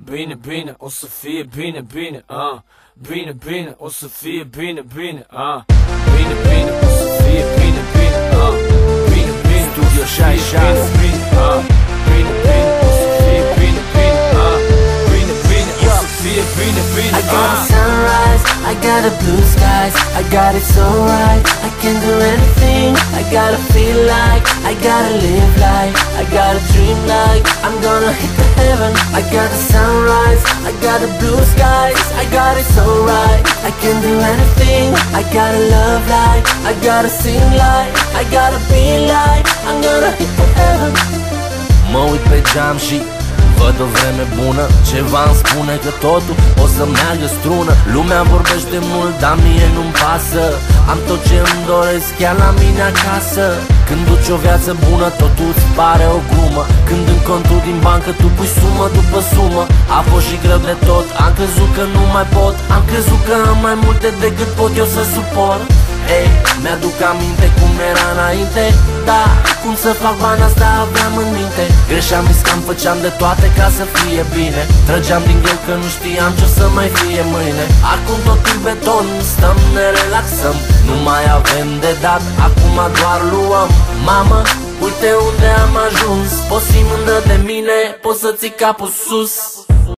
Bine, bine, o să fie bine, bine, bine, bine, o să fie bine, bine, bine, bine, o să fie bine, bine, bine, bine, Studio 66, bine, bine, bine, o să fie bine, bine, bine, bine, o să fie bine, bine, I got a sunrise, I got a blue skies, I got it so right, I can do anything, I gotta feel like, I gotta live like, I gotta dream like, I'm gonna hit the heaven. I got the sunrise, I got the blue skies, I got it so right, I can do anything, I gotta love like, I gotta sing like, I gotta be like, I'm gonna hit the heaven. Mă uit pe geam și văd o vreme bună, ceva îmi spune că totul o să meargă strună. Lumea vorbește mult, dar mie nu-mi pasă, am tot ce îmi doresc chiar la mine acasă. Când duci o viață bună, totul îți pare o glumă. Când în contul din bancă tu pui sumă după sumă. A fost și greu de tot, am crezut că nu mai pot, am crezut că am mai multe decât pot eu să suport. Ei, mi-aduc aminte cum era înainte, da, cum să fac bani asta aveam în minte. Greșeam, riscam, făceam de toate ca să fie bine. Trăgeam din greu că nu știam ce o să mai fie mâine. Acum totul beton, stăm, ne relaxăm, nu mai avem de dat, acum doar luăm. Mamă, uite unde am ajuns, poți fi mândră de mine, poți să ții capul sus.